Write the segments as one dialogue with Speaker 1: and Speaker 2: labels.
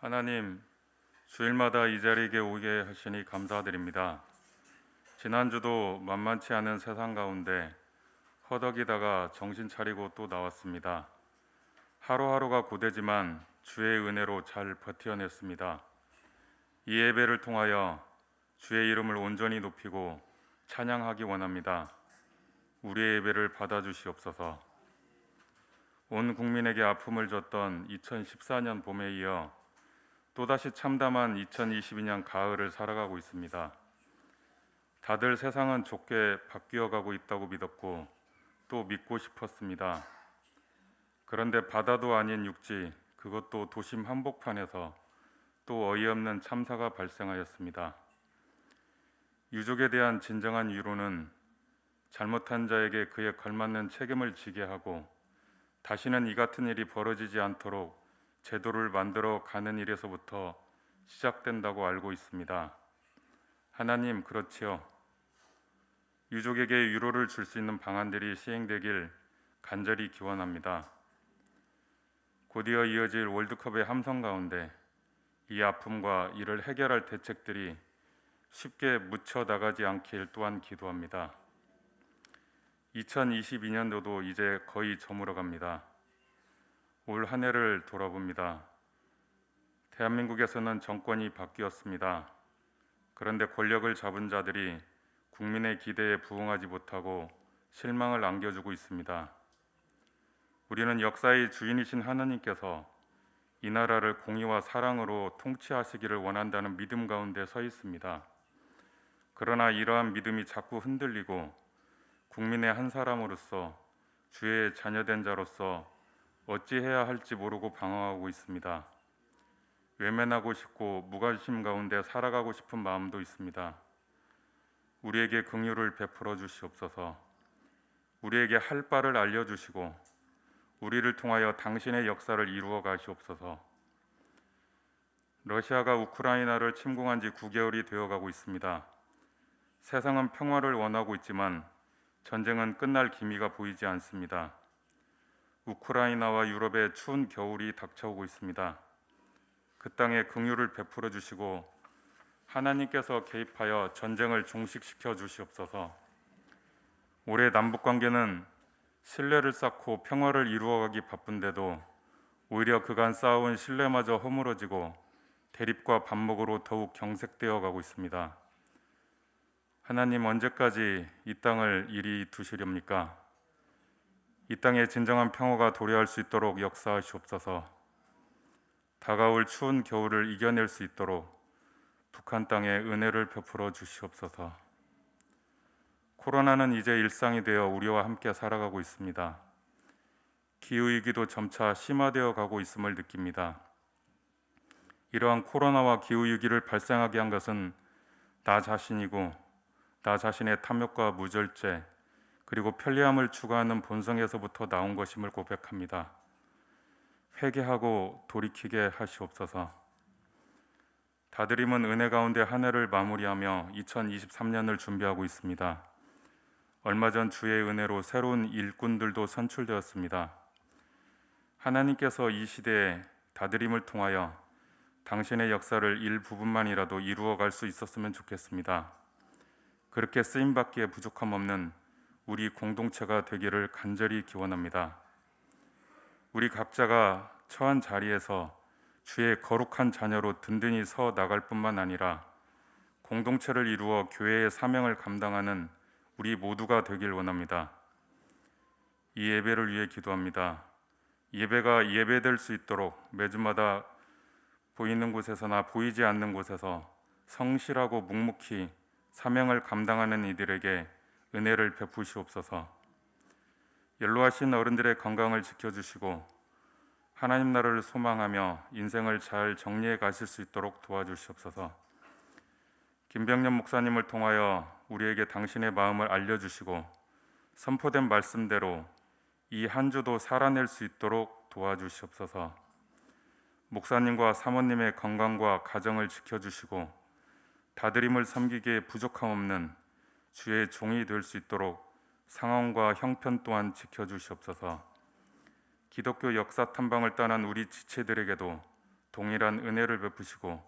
Speaker 1: 하나님, 주일마다 이 자리에 오게 하시니 감사드립니다. 지난주도 만만치 않은 세상 가운데 허덕이다가 정신 차리고 또 나왔습니다. 하루하루가 고되지만 주의 은혜로 잘 버텨냈습니다. 이 예배를 통하여 주의 이름을 온전히 높이고 찬양하기 원합니다. 우리의 예배를 받아주시옵소서. 온 국민에게 아픔을 줬던 2014년 봄에 이어 또다시 참담한 2022년 가을을 살아가고 있습니다. 다들 세상은 좋게 바뀌어가고 있다고 믿었고 또 믿고 싶었습니다. 그런데 바다도 아닌 육지, 그것도 도심 한복판에서 또 어이없는 참사가 발생하였습니다. 유족에 대한 진정한 위로는 잘못한 자에게 그에 걸맞는 책임을 지게 하고 다시는 이 같은 일이 벌어지지 않도록 제도를 만들어 가는 일에서부터 시작된다고 알고 있습니다. 하나님, 그렇지요. 유족에게 위로를 줄 수 있는 방안들이 시행되길 간절히 기원합니다. 곧이어 이어질 월드컵의 함성 가운데 이 아픔과 이를 해결할 대책들이 쉽게 묻혀 나가지 않길 또한 기도합니다. 2022년도도 이제 거의 저물어 갑니다. 올 한 해를 돌아봅니다. 대한민국에서는 정권이 바뀌었습니다. 그런데 권력을 잡은 자들이 국민의 기대에 부응하지 못하고 실망을 안겨주고 있습니다. 우리는 역사의 주인이신 하나님께서 이 나라를 공의와 사랑으로 통치하시기를 원한다는 믿음 가운데 서 있습니다. 그러나 이러한 믿음이 자꾸 흔들리고 국민의 한 사람으로서 주의 자녀된 자로서 어찌해야 할지 모르고 방황하고 있습니다. 외면하고 싶고 무관심 가운데 살아가고 싶은 마음도 있습니다. 우리에게 긍휼을 베풀어 주시옵소서. 우리에게 할 바를 알려주시고 우리를 통하여 당신의 역사를 이루어 가시옵소서. 러시아가 우크라이나를 침공한 지 9개월이 되어가고 있습니다. 세상은 평화를 원하고 있지만 전쟁은 끝날 기미가 보이지 않습니다. 우크라이나와 유럽의 추운 겨울이 닥쳐오고 있습니다. 그 땅에 긍휼을 베풀어 주시고 하나님께서 개입하여 전쟁을 종식시켜 주시옵소서. 올해 남북 관계는 신뢰를 쌓고 평화를 이루어가기 바쁜데도 오히려 그간 쌓아온 신뢰마저 허물어지고 대립과 반목으로 더욱 경색되어 가고 있습니다. 하나님, 언제까지 이 땅을 이리 두시렵니까? 이 땅에 진정한 평화가 도래할 수 있도록 역사하시옵소서. 다가올 추운 겨울을 이겨낼 수 있도록 북한 땅에 은혜를 베풀어 주시옵소서. 코로나는 이제 일상이 되어 우리와 함께 살아가고 있습니다. 기후위기도 점차 심화되어 가고 있음을 느낍니다. 이러한 코로나와 기후위기를 발생하게 한 것은 나 자신이고 나 자신의 탐욕과 무절제 그리고 편리함을 추구하는 본성에서부터 나온 것임을 고백합니다. 회개하고 돌이키게 하시옵소서. 다드림은 은혜 가운데 한 해를 마무리하며 2023년을 준비하고 있습니다. 얼마 전 주의 은혜로 새로운 일꾼들도 선출되었습니다. 하나님께서 이 시대에 다드림을 통하여 당신의 역사를 일부분만이라도 이루어갈 수 있었으면 좋겠습니다. 그렇게 쓰임받기에 부족함 없는 우리 공동체가 되기를 간절히 기원합니다. 우리 각자가 처한 자리에서 주의 거룩한 자녀로 든든히 서 나갈 뿐만 아니라 공동체를 이루어 교회의 사명을 감당하는 우리 모두가 되길 원합니다. 이 예배를 위해 기도합니다. 예배가 예배될 수 있도록 매주마다 보이는 곳에서나 보이지 않는 곳에서 성실하고 묵묵히 사명을 감당하는 이들에게 은혜를 베푸시옵소서. 연로하신 어른들의 건강을 지켜주시고 하나님 나라를 소망하며 인생을 잘 정리해 가실 수 있도록 도와주시옵소서. 김병년 목사님을 통하여 우리에게 당신의 마음을 알려주시고 선포된 말씀대로 이 한 주도 살아낼 수 있도록 도와주시옵소서. 목사님과 사모님의 건강과 가정을 지켜주시고 다드림을 섬기기에 부족함 없는 주의 종이 될 수 있도록 상황과 형편 또한 지켜주시옵소서. 기독교 역사 탐방을 떠난 우리 지체들에게도 동일한 은혜를 베푸시고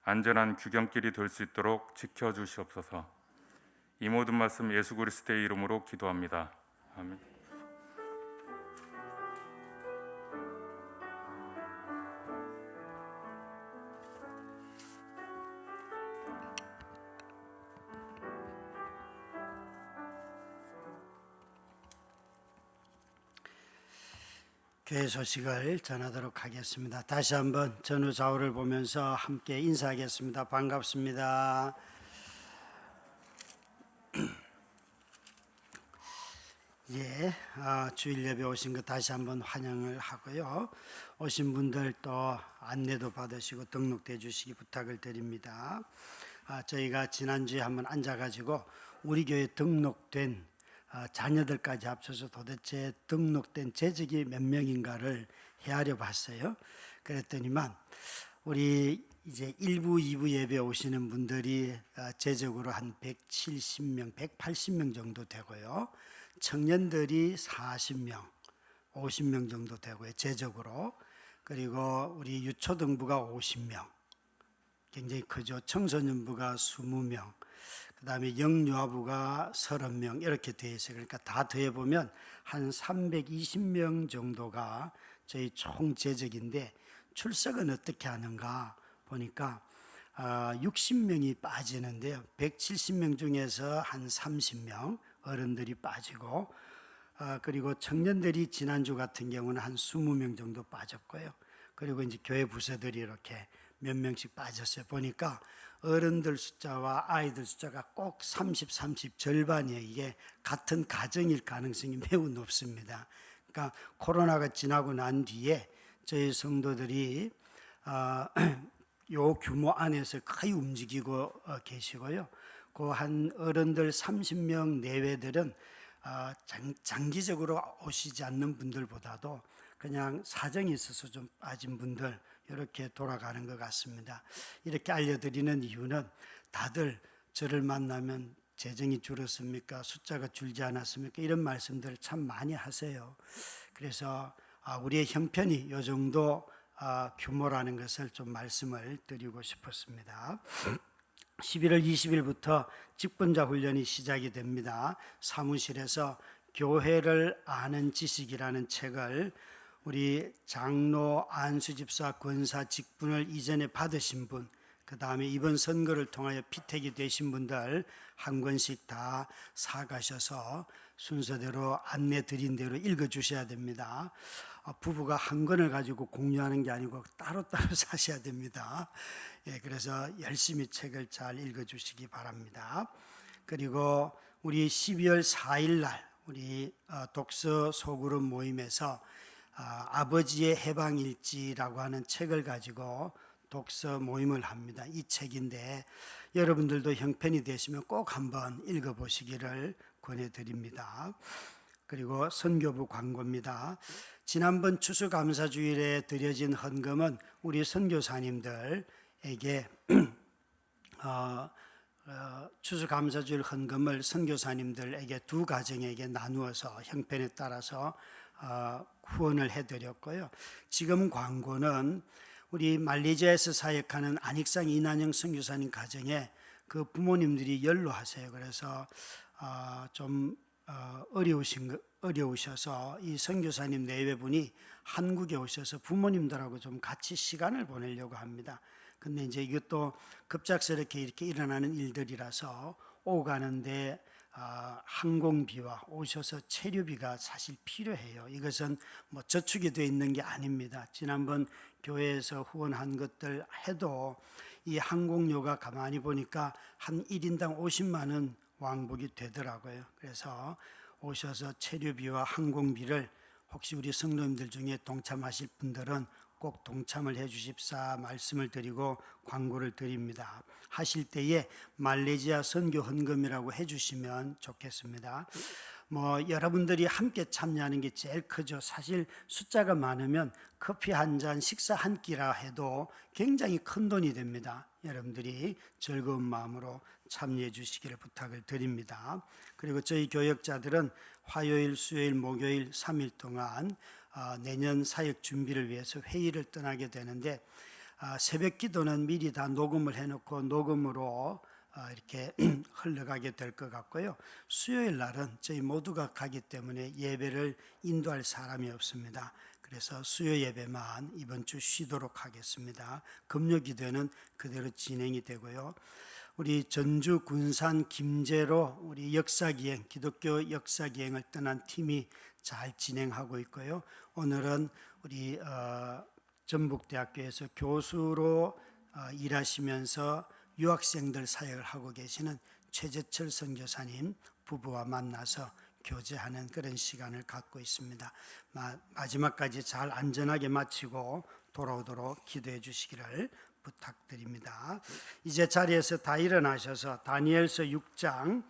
Speaker 1: 안전한 귀경길이 될 수 있도록 지켜주시옵소서. 이 모든 말씀 예수 그리스도의 이름으로 기도합니다. 아멘.
Speaker 2: 교회 소식을 전하도록 하겠습니다. 다시 한번 전후 좌우를 보면서 함께 인사하겠습니다. 반갑습니다. 주일 예배 오신 것 다시 한번 환영을 하고요. 오신 분들 또 안내도 받으시고 등록돼 주시기 부탁을 드립니다. 저희가 지난주에 한번 앉아가지고 우리 교회 등록된 자녀들까지 합쳐서 도대체 등록된 재직이 몇 명인가를 헤아려 봤어요. 그랬더니만 우리 이제 1부, 2부 예배 오시는 분들이 재적으로 한 170명, 180명 정도 되고요. 청년들이 40명, 50명 정도 되고요. 재적으로. 그리고 우리 유초등부가 50명. 굉장히 크죠. 청소년부가 20명. 그 다음에 영유아부가 30명 이렇게 되어 있어요. 그러니까 다 더해보면 한 320명 정도가 저희 총 재적인데 출석은 어떻게 하는가 보니까 60명이 빠지는데요. 170명 중에서 한 30명 어른들이 빠지고 그리고 청년들이 지난주 같은 경우는 한 20명 정도 빠졌고요. 그리고 이제 교회 부서들이 이렇게 몇 명씩 빠졌어요. 보니까 어른들 숫자와 아이들 숫자가 꼭 30, 30 절반이에요. 이게 같은 가정일 가능성이 매우 높습니다. 그러니까 코로나가 지나고 난 뒤에 저희 성도들이 요 규모 안에서 거의 움직이고 계시고요. 그 한 어른들 30명 내외들은 장기적으로 오시지 않는 분들보다도 그냥 사정이 있어서 좀 빠진 분들 이렇게 돌아가는 것 같습니다. 이렇게 알려드리는 이유는 다들 저를 만나면 재정이 줄었습니까? 숫자가 줄지 않았습니까? 이런 말씀들을 참 많이 하세요. 그래서 우리의 형편이 이 정도 규모라는 것을 좀 말씀을 드리고 싶었습니다. 11월 20일부터 직분자 훈련이 시작이 됩니다. 사무실에서 교회를 아는 지식이라는 책을 우리 장로, 안수집사, 권사 직분을 이전에 받으신 분, 그 다음에 이번 선거를 통하여 피택이 되신 분들 한 권씩 다 사가셔서 순서대로 안내 드린 대로 읽어주셔야 됩니다. 부부가 한 권을 가지고 공유하는 게 아니고 따로따로 사셔야 됩니다. 그래서 열심히 책을 잘 읽어주시기 바랍니다. 그리고 우리 12월 4일 날 우리 독서 소그룹 모임에서 아버지의 해방일지라고 하는 책을 가지고 독서 모임을 합니다. 이 책인데 여러분들도 형편이 되시면 꼭 한번 읽어보시기를 권해드립니다. 그리고 선교부 광고입니다. 지난번 추수감사주일에 드려진 헌금은 우리 선교사님들에게 추수감사주일 헌금을 선교사님들에게 두 가정에게 나누어서 형편에 따라서 후원을 해드렸고요. 지금 광고는 우리 말레이시아에서 사역하는 안익상 이난영 선교사님 가정에 그 부모님들이 연로하세요. 그래서 좀 어려우셔서 이 선교사님 내외분이 한국에 오셔서 부모님들하고 좀 같이 시간을 보내려고 합니다. 근데 이제 이것도 급작스럽게 이렇게 일어나는 일들이라서 오고 가는데 항공비와 오셔서 체류비가 사실 필요해요. 이것은 뭐 저축이 되어 있는 게 아닙니다. 지난번 교회에서 후원한 것들 해도 이 항공료가 가만히 보니까 한 1인당 50만 원 왕복이 되더라고요. 그래서 오셔서 체류비와 항공비를 혹시 우리 성도님들 중에 동참하실 분들은 꼭 동참을 해 주십사 말씀을 드리고 광고를 드립니다. 하실 때에 말레이시아 선교 헌금이라고 해 주시면 좋겠습니다. 뭐 여러분들이 함께 참여하는 게 제일 크죠. 사실 숫자가 많으면 커피 한 잔, 식사 한 끼라 해도 굉장히 큰 돈이 됩니다. 여러분들이 즐거운 마음으로 참여해 주시기를 부탁을 드립니다. 그리고 저희 교역자들은 화요일, 수요일, 목요일 3일 동안 내년 사역 준비를 위해서 회의를 떠나게 되는데 새벽 기도는 미리 다 녹음을 해놓고 녹음으로 이렇게 흘러가게 될 것 같고요. 수요일 날은 저희 모두가 가기 때문에 예배를 인도할 사람이 없습니다. 그래서 수요 예배만 이번 주 쉬도록 하겠습니다. 금요 기도는 그대로 진행이 되고요. 우리 전주 군산 김제로 우리 역사기행, 기독교 역사기행을 떠난 팀이 잘 진행하고 있고요. 오늘은 우리 전북대학교에서 교수로 일하시면서 유학생들 사역을 하고 계시는 최재철 선교사님 부부와 만나서 교제하는 그런 시간을 갖고 있습니다. 마지막까지 잘 안전하게 마치고 돌아오도록 기도해 주시기를 부탁드립니다. 이제 자리에서 다 일어나셔서 다니엘서 6장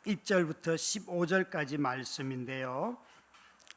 Speaker 2: 1절부터 15절까지 말씀인데요.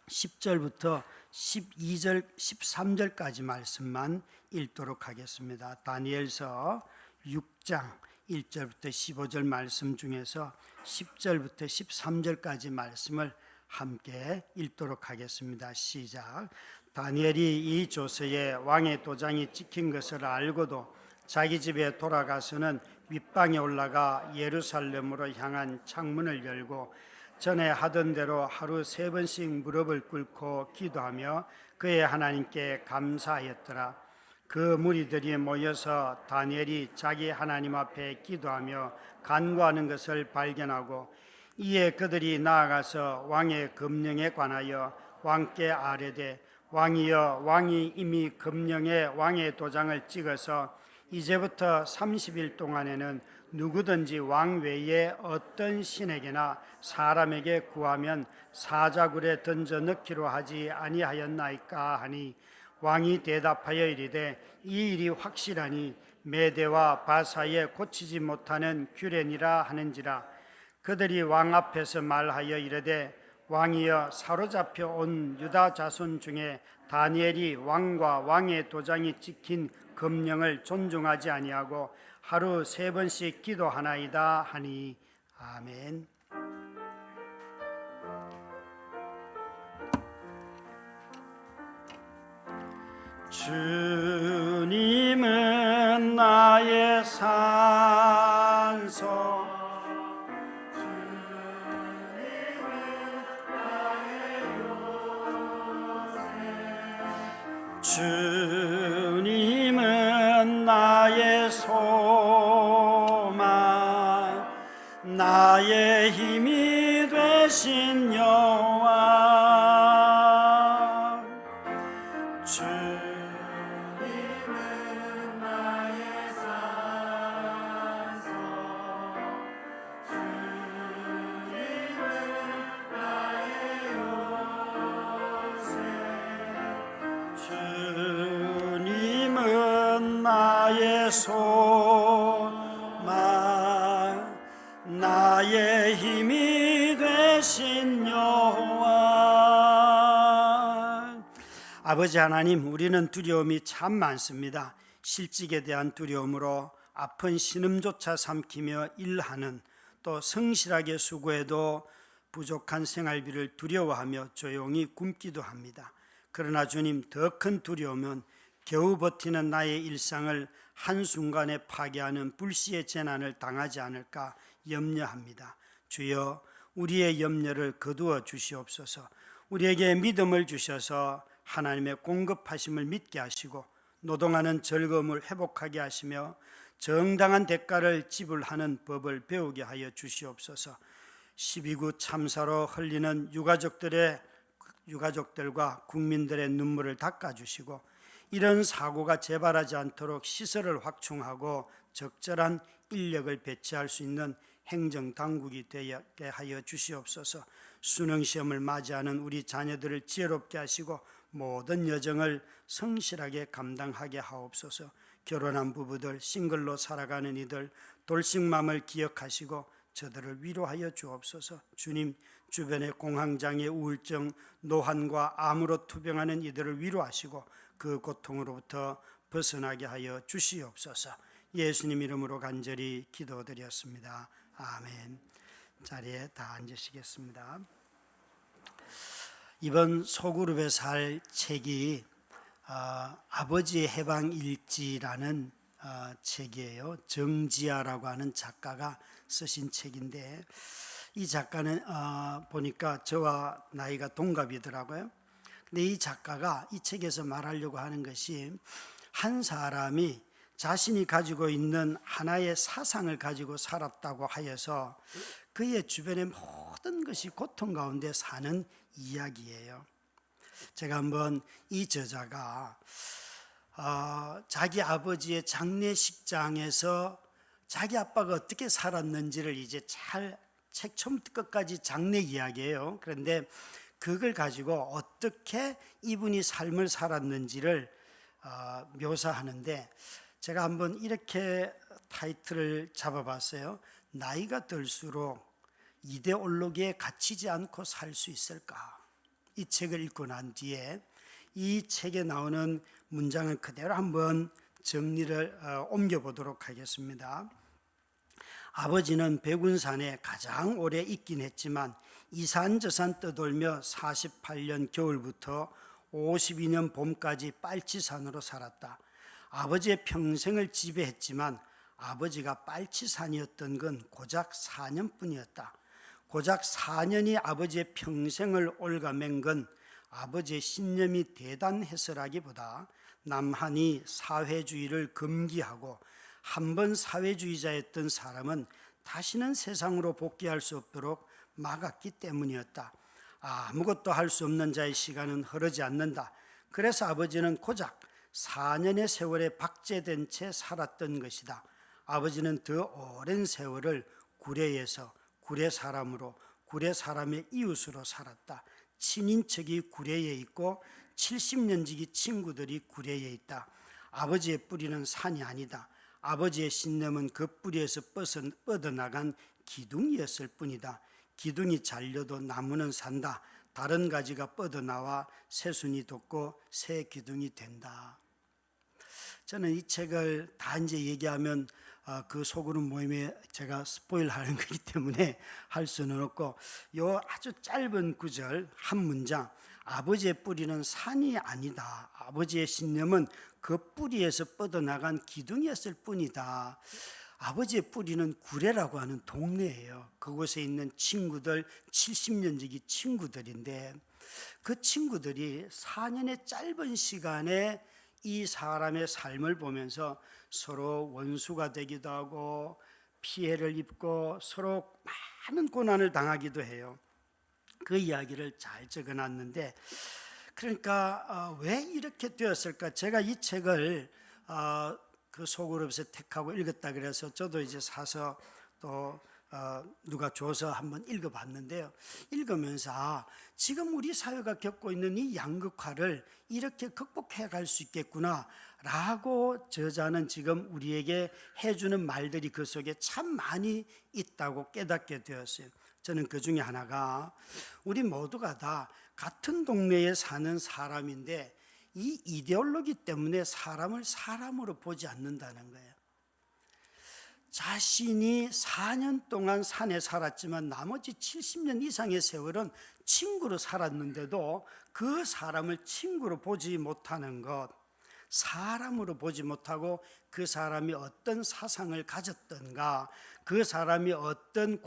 Speaker 2: 10절부터 12절, 13절까지 말씀만 읽도록 하겠습니다. 다니엘서 6장 1절부터 15절 말씀 중에서 10절부터 13절까지 말씀을 함께 읽도록 하겠습니다. 시작. 다니엘이 이 조서에 왕의 도장이 찍힌 것을 알고도 자기 집에 돌아가서는 윗방에 올라가 예루살렘으로 향한 창문을 열고 전에 하던 대로 하루 3번씩 무릎을 꿇고 기도하며 그의 하나님께 감사하였더라. 그 무리들이 모여서 다니엘이 자기 하나님 앞에 기도하며 간구하는 것을 발견하고 이에 그들이 나아가서 왕의 금령에 관하여 왕께 아뢰되 왕이여, 왕이 이미 금령에 왕의 도장을 찍어서 이제부터 30일 동안에는 누구든지 왕 외에 어떤 신에게나 사람에게 구하면 사자굴에 던져 넣기로 하지 아니하였나이까 하니 왕이 대답하여 이르되 이 일이 확실하니 메대와 바사에 고치지 못하는 규례니라 하는지라. 그들이 왕 앞에서 말하여 이르되 왕이여, 사로잡혀 온 유다 자손 중에 다니엘이 왕과 왕의 도장이 찍힌 금령을 존중하지 아니하고 하루 3번씩 기도하나이다 하니 아멘. 주님은 나의 산소 주님은 나의 소망 나의 힘이 되신 여호와 주님은 나의 산소 주님은 나의 요새 주님은 나의 소망 나의 힘이 되신 여호와. 아버지 하나님, 우리는 두려움이 참 많습니다. 실직에 대한 두려움으로 아픈 신음조차 삼키며 일하는, 또 성실하게 수고해도 부족한 생활비를 두려워하며 조용히 굶기도 합니다. 그러나 주님, 더 큰 두려움은 겨우 버티는 나의 일상을 한순간에 파괴하는 불시의 재난을 당하지 않을까 염려합니다. 주여, 우리의 염려를 거두어 주시옵소서. 우리에게 믿음을 주셔서 하나님의 공급하심을 믿게 하시고 노동하는 즐거움을 회복하게 하시며 정당한 대가를 지불하는 법을 배우게 하여 주시옵소서. 12구 참사로 흘리는 유가족들과 국민들의 눈물을 닦아주시고 이런 사고가 재발하지 않도록 시설을 확충하고 적절한 인력을 배치할 수 있는 행정당국이 되게 하여 주시옵소서. 수능시험을 맞이하는 우리 자녀들을 지혜롭게 하시고 모든 여정을 성실하게 감당하게 하옵소서. 결혼한 부부들, 싱글로 살아가는 이들, 돌싱맘을 기억하시고 저들을 위로하여 주옵소서. 주님, 주변의 공황장애, 우울증, 노환과 암으로 투병하는 이들을 위로하시고 그 고통으로부터 벗어나게 하여 주시옵소서. 예수님 이름으로 간절히 기도드렸습니다. 아멘. 자리에 다 앉으시겠습니다. 이번 소그룹에서 할 책이 아버지의 해방일지라는 책이에요. 정지아라고 하는 작가가 쓰신 책인데 이 작가는 보니까 저와 나이가 동갑이더라고요. 근데 이 작가가 이 책에서 말하려고 하는 것이 한 사람이 자신이 가지고 있는 하나의 사상을 가지고 살았다고 하여서 그의 주변의 모든 것이 고통 가운데 사는 이야기예요. 제가 한번 이 저자가 자기 아버지의 장례식장에서 자기 아빠가 어떻게 살았는지를 이제 잘 책 처음부터 끝까지 장례 이야기예요. 그런데 그걸 가지고 어떻게 이분이 삶을 살았는지를 묘사하는데 제가 한번 이렇게 타이틀을 잡아봤어요. 나이가 들수록 이데올로기에 갇히지 않고 살 수 있을까? 이 책을 읽고 난 뒤에 이 책에 나오는 문장을 그대로 한번 정리를 옮겨보도록 하겠습니다. 아버지는 백운산에 가장 오래 있긴 했지만 이산저산 떠돌며 48년 겨울부터 52년 봄까지 빨치산으로 살았다. 아버지의 평생을 지배했지만 아버지가 빨치산이었던 건 고작 4년뿐이었다. 고작 4년이 아버지의 평생을 올가맨 건 아버지의 신념이 대단해서라기보다 남한이 사회주의를 금기하고 한 번 사회주의자였던 사람은 다시는 세상으로 복귀할 수 없도록 막았기 때문이었다. 아무것도 할 수 없는 자의 시간은 흐르지 않는다. 그래서 아버지는 고작 4년의 세월에 박제된 채 살았던 것이다. 아버지는 더 오랜 세월을 구례에서 구례 사람으로 구례 사람의 이웃으로 살았다. 친인척이 구례에 있고 70년 지기 친구들이 구례에 있다. 아버지의 뿌리는 산이 아니다. 아버지의 신념은 그 뿌리에서 뻗어나간 기둥이었을 뿐이다. 기둥이 잘려도 나무는 산다. 다른 가지가 뻗어나와 새순이 돋고 새 기둥이 된다. 저는 이 책을 다 이제 얘기하면 그 소그룹 모임에 제가 스포일하는 거기 때문에 할 수는 없고 요 아주 짧은 구절 한 문장, 아버지의 뿌리는 산이 아니다. 아버지의 신념은 그 뿌리에서 뻗어나간 기둥이었을 뿐이다. 아버지의 뿌리는 구례라고 하는 동네예요. 그곳에 있는 친구들 70년 지기 친구들인데 그 친구들이 4년의 짧은 시간에 이 사람의 삶을 보면서 서로 원수가 되기도 하고 피해를 입고 서로 많은 고난을 당하기도 해요. 그 이야기를 잘 적어놨는데 그러니까 왜 이렇게 되었을까? 제가 이 책을 그 소그룹에서 택하고 읽었다 그래서 저도 이제 사서 또 누가 줘서 한번 읽어봤는데요. 읽으면서 지금 우리 사회가 겪고 있는 이 양극화를 이렇게 극복해 갈 수 있겠구나 라고 저자는 지금 우리에게 해주는 말들이 그 속에 참 많이 있다고 깨닫게 되었어요. 저는 그 중에 하나가 우리 모두가 다 같은 동네에 사는 사람인데 이 이데올로기 때문에 사람을 사람으로 보지 않는다는 거예요. 자신이 4년 동안 산에 살았지만 나머지 70년 이상의 세월은 친구로 살았는데도 그 사람을 친구로 보지 못하는 것, 사람으로 보지 못하고 그 사람이 어떤 사상을 가졌던가, 그 사람이 어떤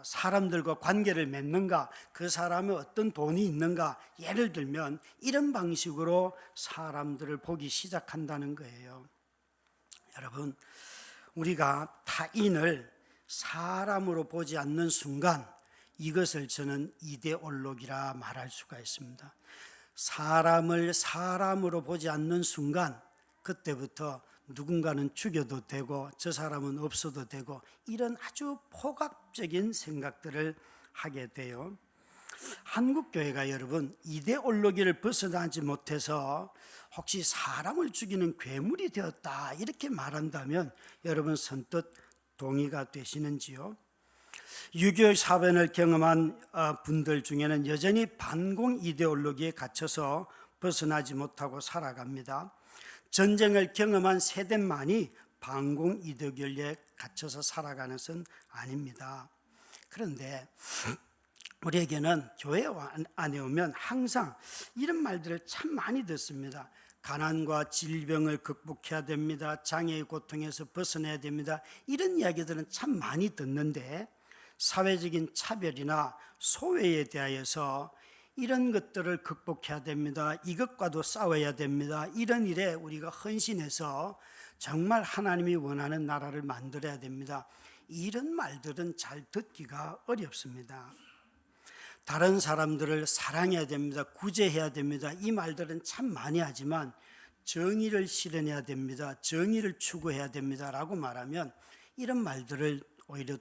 Speaker 2: 사람들과 관계를 맺는가, 그 사람이 어떤 돈이 있는가, 예를 들면 이런 방식으로 사람들을 보기 시작한다는 거예요. 여러분, 우리가 타인을 사람으로 보지 않는 순간 이것을 저는 이데올로기라 말할 수가 있습니다. 사람을 사람으로 보지 않는 순간 그때부터 누군가는 죽여도 되고 저 사람은 없어도 되고 이런 아주 포괄적인 생각들을 하게 돼요. 한국교회가 여러분 이데올로기를 벗어나지 못해서 혹시 사람을 죽이는 괴물이 되었다 이렇게 말한다면 여러분 선뜻 동의가 되시는지요? 6.25 사변을 경험한 분들 중에는 여전히 반공 이데올로기에 갇혀서 벗어나지 못하고 살아갑니다. 전쟁을 경험한 세대만이 반공 이데올로기에 갇혀서 살아가는 것은 아닙니다. 그런데 우리에게는 교회 안에 오면 항상 이런 말들을 참 많이 듣습니다. 가난과 질병을 극복해야 됩니다. 장애의 고통에서 벗어나야 됩니다. 이런 이야기들은 참 많이 듣는데 사회적인 차별이나 소외에 대하여서 이런 것들을 극복해야 됩니다. 이것과도 싸워야 됩니다. 이런 일에 우리가 헌신해서 정말 하나님이 원하는 나라를 만들어야 됩니다. 이런 말들은 잘 듣기가 어렵습니다. 다른 사람들을 사랑해야 됩니다. 구제해야 됩니다. 이 말들은 참 많이 하지만 정의를 실현해야 됩니다. 정의를 추구해야 됩니다. 라고 말하면 이런 말들을 오히려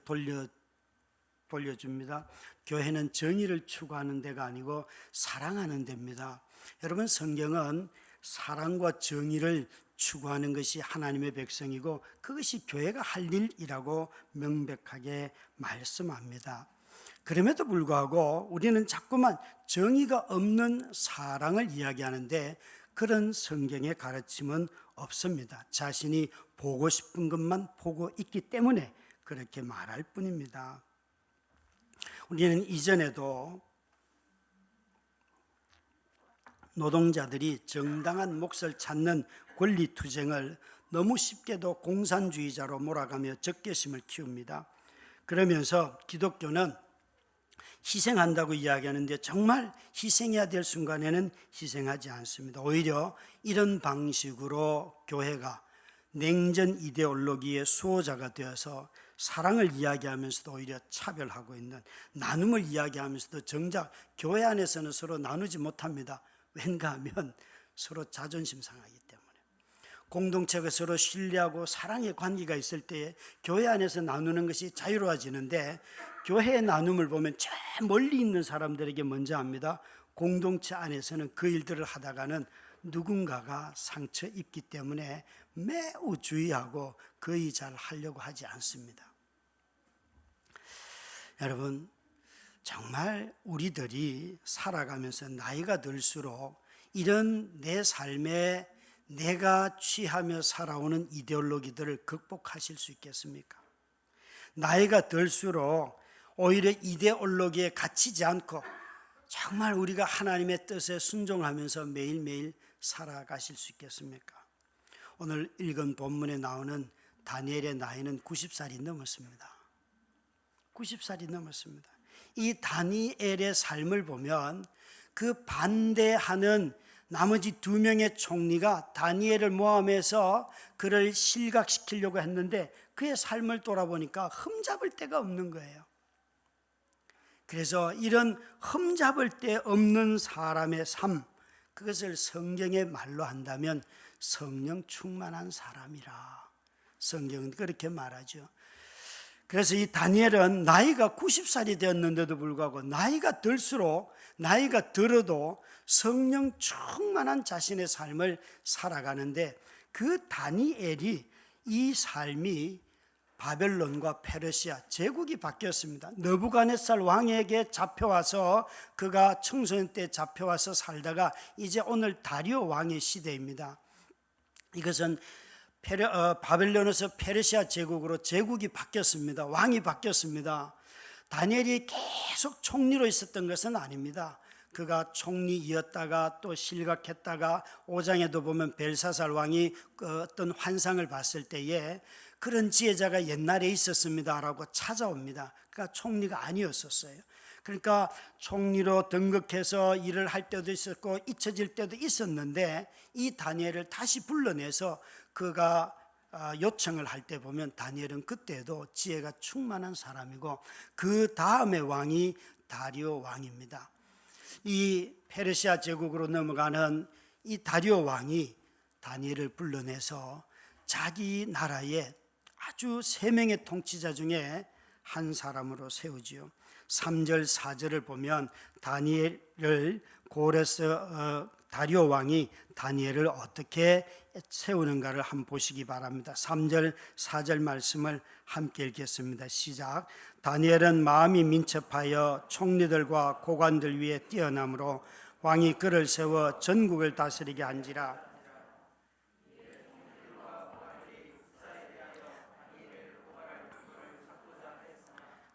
Speaker 2: 돌려줍니다. 교회는 정의를 추구하는 데가 아니고 사랑하는 데입니다. 여러분, 성경은 사랑과 정의를 추구하는 것이 하나님의 백성이고 그것이 교회가 할 일이라고 명백하게 말씀합니다. 그럼에도 불구하고 우리는 자꾸만 정의가 없는 사랑을 이야기하는데 그런 성경의 가르침은 없습니다. 자신이 보고 싶은 것만 보고 있기 때문에 그렇게 말할 뿐입니다. 우리는 이전에도 노동자들이 정당한 몫을 찾는 권리투쟁을 너무 쉽게도 공산주의자로 몰아가며 적개심을 키웁니다. 그러면서 기독교는 희생한다고 이야기하는데 정말 희생해야 될 순간에는 희생하지 않습니다. 오히려 이런 방식으로 교회가 냉전 이데올로기의 수호자가 되어서 사랑을 이야기하면서도 오히려 차별하고 있는, 나눔을 이야기하면서도 정작 교회 안에서는 서로 나누지 못합니다. 왠가 하면 서로 자존심 상하기 때문에. 공동체가 서로 신뢰하고 사랑의 관계가 있을 때에 교회 안에서 나누는 것이 자유로워지는데 교회의 나눔을 보면 저 멀리 있는 사람들에게 먼저 합니다. 공동체 안에서는 그 일들을 하다가는 누군가가 상처 입기 때문에 매우 주의하고 거의 잘 하려고 하지 않습니다. 여러분, 정말 우리들이 살아가면서 나이가 들수록 이런 내 삶에 내가 취하며 살아오는 이데올로기들을 극복하실 수 있겠습니까? 나이가 들수록 오히려 이데올로기에 갇히지 않고 정말 우리가 하나님의 뜻에 순종하면서 매일매일 살아가실 수 있겠습니까? 오늘 읽은 본문에 나오는 다니엘의 나이는 90살이 넘었습니다. 90살이 넘었습니다. 이 다니엘의 삶을 보면 그 반대하는 나머지 2명의 총리가 다니엘을 모함해서 그를 실각시키려고 했는데 그의 삶을 돌아보니까 흠잡을 데가 없는 거예요. 그래서 이런 흠잡을 데 없는 사람의 삶, 그것을 성경의 말로 한다면 성령 충만한 사람이라 성경은 그렇게 말하죠. 그래서 이 다니엘은 나이가 90살이 되었는데도 불구하고 나이가 들수록, 나이가 들어도 성령 충만한 자신의 삶을 살아가는데 그 다니엘이 이 삶이 바벨론과 페르시아 제국이 바뀌었습니다. 느부갓네살 왕에게 잡혀와서 그가 청소년 때 잡혀와서 살다가 이제 오늘 다리오 왕의 시대입니다. 이것은 바벨론에서 페르시아 제국으로 제국이 바뀌었습니다. 왕이 바뀌었습니다. 다니엘이 계속 총리로 있었던 것은 아닙니다. 그가 총리이었다가 또 실각했다가 5장에도 보면 벨사살 왕이 어떤 환상을 봤을 때에 그런 지혜자가 옛날에 있었습니다라고 찾아옵니다. 그러니까 총리가 아니었었어요. 그러니까 총리로 등극해서 일을 할 때도 있었고 잊혀질 때도 있었는데 이 다니엘을 다시 불러내서 그가 요청을 할 때 보면 다니엘은 그때도 지혜가 충만한 사람이고 그 다음의 왕이 다리오 왕입니다. 이 페르시아 제국으로 넘어가는 이 다리오 왕이 다니엘을 불러내서 자기 나라의 아주 3명의 통치자 중에 한 사람으로 세우지요. 3절 4절을 보면 다니엘을 고레스 다리오 왕이 다니엘을 어떻게 세우는가를 한번 보시기 바랍니다. 3절 4절 말씀을 함께 읽겠습니다. 시작. 다니엘은 마음이 민첩하여 총리들과 고관들 위에 뛰어나므로 왕이 그를 세워 전국을 다스리게 한지라.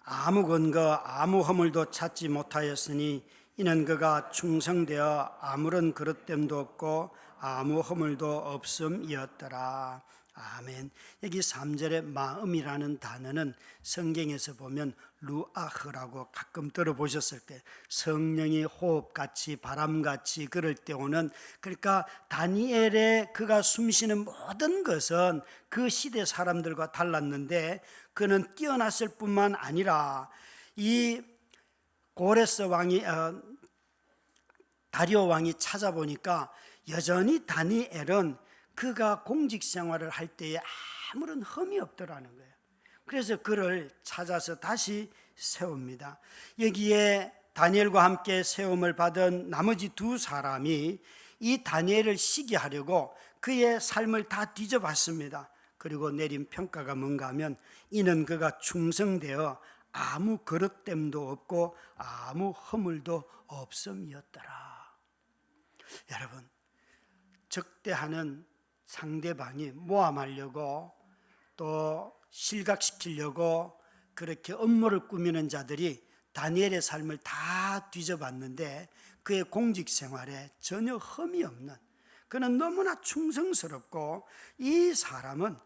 Speaker 2: 아무 근거 아무 허물도 찾지 못하였으니 이는 그가 충성되어 아무런 그릇됨도 없고 아무 허물도 없음이었더라. 아멘. 여기 3절의 마음이라는 단어는 성경에서 보면 루아흐라고 가끔 들어보셨을 때 성령이 호흡같이 바람같이 그럴 때 오는, 그러니까 다니엘의 그가 숨쉬는 모든 것은 그 시대 사람들과 달랐는데 그는 뛰어났을 뿐만 아니라 이 고레스 왕이 다리오 왕이 찾아보니까 여전히 다니엘은 그가 공직 생활을 할 때에 아무런 흠이 없더라는 거예요. 그래서 그를 찾아서 다시 세웁니다. 여기에 다니엘과 함께 세움을 받은 나머지 두 사람이 이 다니엘을 시기하려고 그의 삶을 다 뒤져봤습니다. 그리고 내린 평가가 뭔가 하면 이는 그가 충성되어 아무 그릇됨도 없고 아무 허물도 없음이었더라. 여러분, 적대하는 상대방이 모함하려고 또 실각시키려고 그렇게 음모를 꾸미는 자들이 다니엘의 삶을 다 뒤져봤는데 그의 공직 생활에 전혀 흠이 없는, 그는 너무나 충성스럽고 이 사람은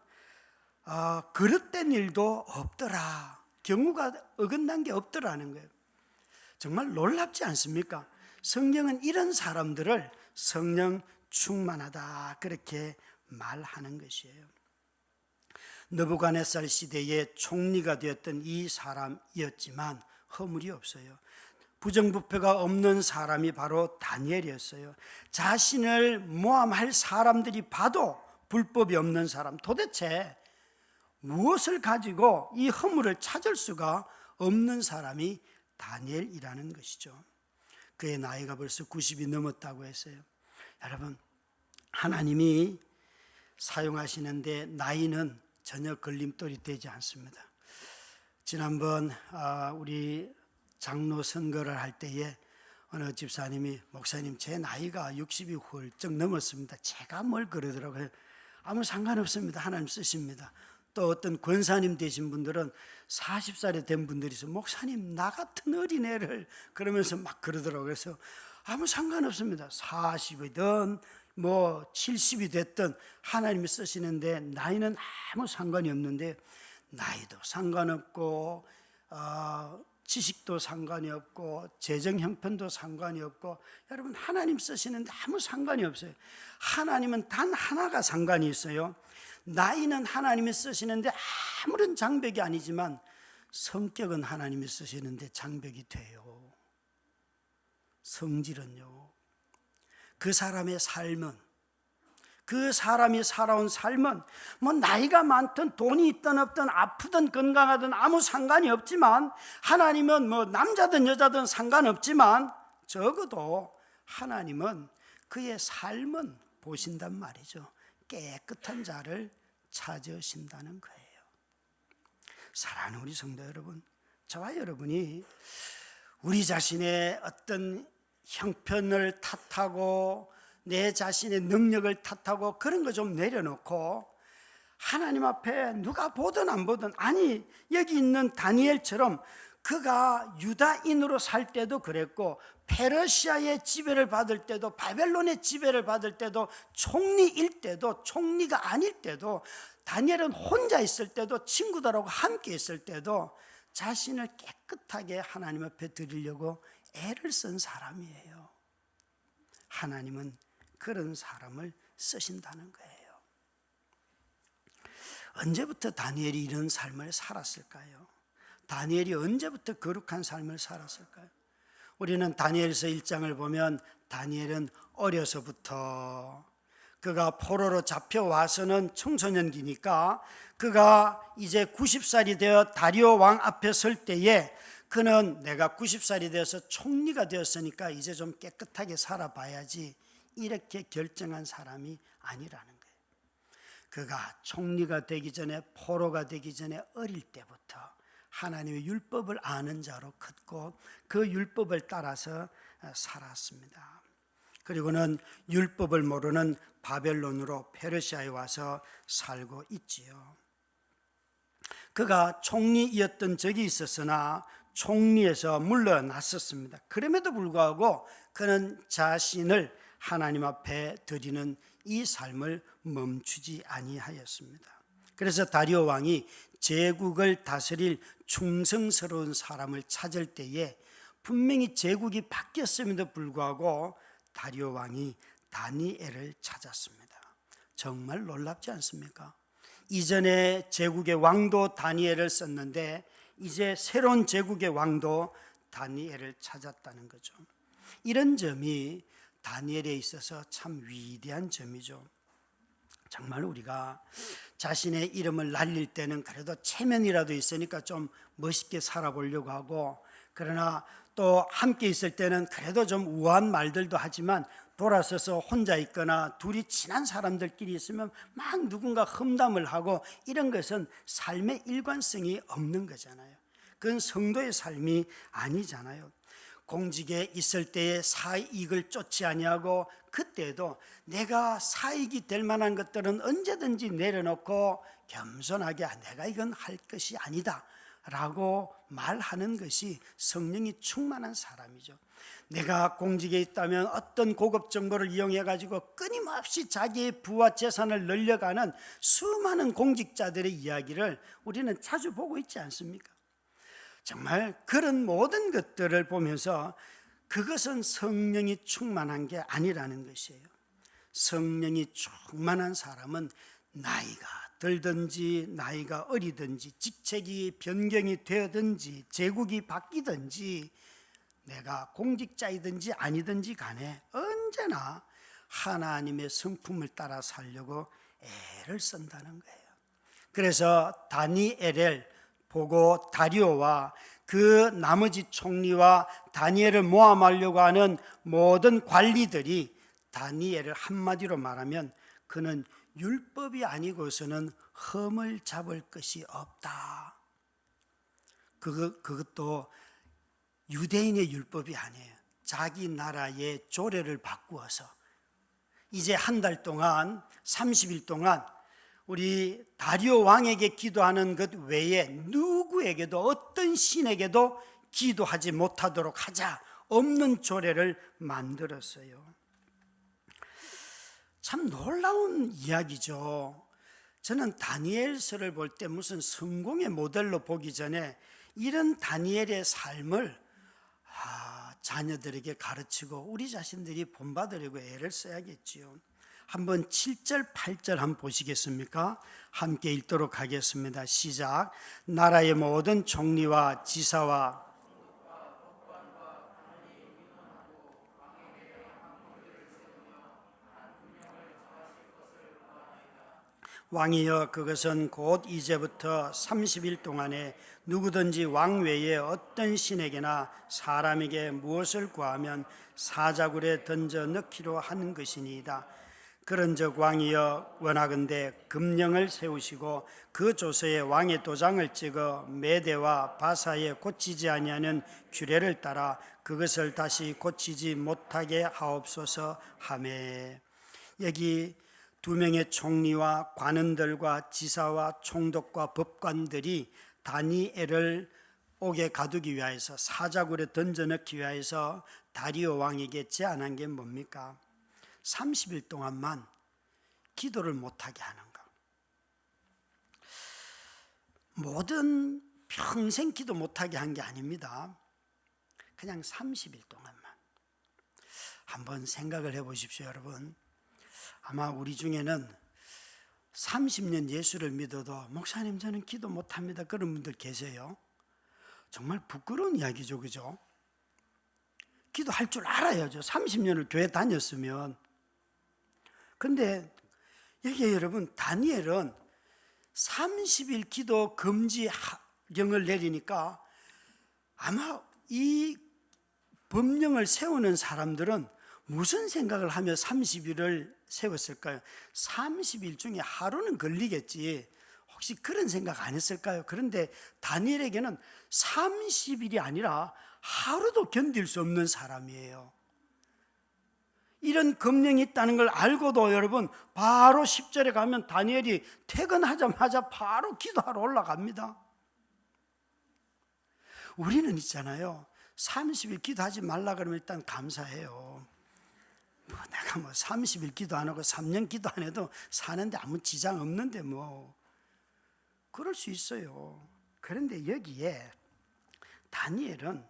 Speaker 2: 그릇된 일도 없더라, 경우가 어긋난 게 없더라는 거예요. 정말 놀랍지 않습니까? 성경은 이런 사람들을 성령 충만하다 그렇게 말하는 것이에요. 느부갓네살 시대의 총리가 되었던 이 사람이었지만 허물이 없어요. 부정부패가 없는 사람이 바로 다니엘이었어요. 자신을 모함할 사람들이 봐도 불법이 없는 사람, 도대체 무엇을 가지고 이 허물을 찾을 수가 없는 사람이 다니엘이라는 것이죠. 그의 나이가 벌써 90이 넘었다고 했어요. 여러분, 하나님이 사용하시는데 나이는 전혀 걸림돌이 되지 않습니다. 지난번 우리 장로 선거를 할 때에 어느 집사님이 목사님 제 나이가 60이 훌쩍 넘었습니다. 제가 뭘 그러더라고요. 아무 상관없습니다. 하나님 쓰십니다. 또 어떤 권사님 되신 분들은 40살이 된 분들이 있어요. 목사님 나 같은 어린애를 그러면서 막 그러더라고요. 그래서 아무 상관없습니다. 40이든 뭐 70이 됐든 하나님이 쓰시는데 나이는 아무 상관이 없는데, 나이도 상관없고 지식도 상관이 없고 재정 형편도 상관이 없고, 여러분 하나님 쓰시는데 아무 상관이 없어요. 하나님은 단 하나가 상관이 있어요. 나이는 하나님이 쓰시는데 아무런 장벽이 아니지만 성격은 하나님이 쓰시는데 장벽이 돼요. 성질은요. 그 사람의 삶은, 그 사람이 살아온 삶은 뭐 나이가 많든 돈이 있든 없든 아프든 건강하든 아무 상관이 없지만, 하나님은 뭐 남자든 여자든 상관없지만 적어도 하나님은 그의 삶은 보신단 말이죠. 깨끗한 자를 찾으신다는 거예요. 사랑하는 우리 성도 여러분, 저와 여러분이 우리 자신의 어떤 형편을 탓하고 내 자신의 능력을 탓하고 그런 거 좀 내려놓고 하나님 앞에 누가 보든 안 보든, 아니 여기 있는 다니엘처럼 그가 유다인으로 살 때도 그랬고 페르시아의 지배를 받을 때도 바벨론의 지배를 받을 때도 총리일 때도 총리가 아닐 때도 다니엘은 혼자 있을 때도 친구들하고 함께 있을 때도 자신을 깨끗하게 하나님 앞에 드리려고 애를 쓴 사람이에요. 하나님은 그런 사람을 쓰신다는 거예요. 언제부터 다니엘이 이런 삶을 살았을까요? 다니엘이 언제부터 거룩한 삶을 살았을까요? 우리는 다니엘서 1장을 보면 다니엘은 어려서부터, 그가 포로로 잡혀와서는 청소년기니까 그가 이제 90살이 되어 다리오 왕 앞에 설 때에 그는 내가 90살이 되어서 총리가 되었으니까 이제 좀 깨끗하게 살아봐야지, 이렇게 결정한 사람이 아니라는 거예요. 그가 총리가 되기 전에, 포로가 되기 전에 어릴 때부터 하나님의 율법을 아는 자로 컸고 그 율법을 따라서 살았습니다. 그리고는 율법을 모르는 바벨론으로 페르시아에 와서 살고 있지요. 그가 총리이었던 적이 있었으나 총리에서 물러났었습니다. 그럼에도 불구하고 그는 자신을 하나님 앞에 드리는 이 삶을 멈추지 아니하였습니다. 그래서 다리오 왕이 제국을 다스릴 충성스러운 사람을 찾을 때에 분명히 제국이 바뀌었음에도 불구하고 다리오 왕이 다니엘을 찾았습니다. 정말 놀랍지 않습니까? 이전에 제국의 왕도 다니엘을 썼는데 이제 새로운 제국의 왕도 다니엘을 찾았다는 거죠. 이런 점이 다니엘에 있어서 참 위대한 점이죠. 정말 우리가 자신의 이름을 날릴 때는 그래도 체면이라도 있으니까 좀 멋있게 살아보려고 하고, 그러나 또 함께 있을 때는 그래도 좀 우아한 말들도 하지만 돌아서서 혼자 있거나 둘이 친한 사람들끼리 있으면 막 누군가 험담을 하고, 이런 것은 삶의 일관성이 없는 거잖아요. 그건 성도의 삶이 아니잖아요. 공직에 있을 때의 사익을 쫓지 아니하고 그때도 내가 사익이 될 만한 것들은 언제든지 내려놓고 겸손하게 내가 이건 할 것이 아니다 라고 말하는 것이 성령이 충만한 사람이죠. 내가 공직에 있다면 어떤 고급 정보를 이용해 가지고 끊임없이 자기의 부와 재산을 늘려가는 수많은 공직자들의 이야기를 우리는 자주 보고 있지 않습니까? 정말 그런 모든 것들을 보면서 그것은 성령이 충만한 게 아니라는 것이에요. 성령이 충만한 사람은 나이가 들든지 나이가 어리든지 직책이 변경이 되든지 제국이 바뀌든지 내가 공직자이든지 아니든지 간에 언제나 하나님의 성품을 따라 살려고 애를 쓴다는 거예요. 그래서 다니엘을 보고 다리오와 그 나머지 총리와 다니엘을 모함하려고 하는 모든 관리들이 다니엘을 한마디로 말하면 그는 율법이 아니고서는 흠을 잡을 것이 없다. 그것도 유대인의 율법이 아니에요. 자기 나라의 조례를 바꾸어서 이제 한 달 동안 30일 동안 우리 다리오 왕에게 기도하는 것 외에 누구에게도 어떤 신에게도 기도하지 못하도록 하자, 없는 조례를 만들었어요. 참 놀라운 이야기죠. 저는 다니엘서를 볼 때 무슨 성공의 모델로 보기 전에 이런 다니엘의 삶을 자녀들에게 가르치고 우리 자신들이 본받으려고 애를 써야겠지요. 한번 7절 8절 한번 보시겠습니까? 함께 읽도록 하겠습니다. 시작. 나라의 모든 총리와 지사와 왕이여, 그것은 곧 이제부터 30일 동안에 누구든지 왕 외에 어떤 신에게나 사람에게 무엇을 구하면 사자굴에 던져 넣기로 하는 것이니이다. 그런즉 왕이여, 원하건대 금령을 세우시고 그 조서에 왕의 도장을 찍어 메대와 바사에 고치지 아니하는 규례를 따라 그것을 다시 고치지 못하게 하옵소서 하매. 여기 2명의 총리와 관원들과 지사와 총독과 법관들이 다니엘을 옥에 가두기 위하여서 사자굴에 던져넣기 위하여서 다리오 왕에게 제안한 게 뭡니까? 30일 동안만 기도를 못하게 하는 것. 모든 평생 기도 못하게 한 게 아닙니다. 그냥 30일 동안만. 한번 생각을 해보십시오, 여러분. 아마 우리 중에는 30년 예수를 믿어도 목사님 저는 기도 못합니다, 그런 분들 계세요. 정말 부끄러운 이야기죠, 그죠? 기도할 줄 알아야죠. 30년을 교회 다녔으면. 근데 여기 여러분, 다니엘은 30일 기도 금지령을 내리니까 아마 이 법령을 세우는 사람들은 무슨 생각을 하며 30일을 세웠을까요? 30일 중에 하루는 걸리겠지. 혹시 그런 생각 안 했을까요? 그런데 다니엘에게는 30일이 아니라 하루도 견딜 수 없는 사람이에요. 이런 금령이 있다는 걸 알고도 여러분 바로 10절에 가면 다니엘이 퇴근하자마자 바로 기도하러 올라갑니다. 우리는 있잖아요. 30일 기도하지 말라 그러면 일단 감사해요. 내가 30일 기도 안 하고 3년 기도 안 해도 사는데 아무 지장 없는데 그럴 수 있어요. 그런데 여기에 다니엘은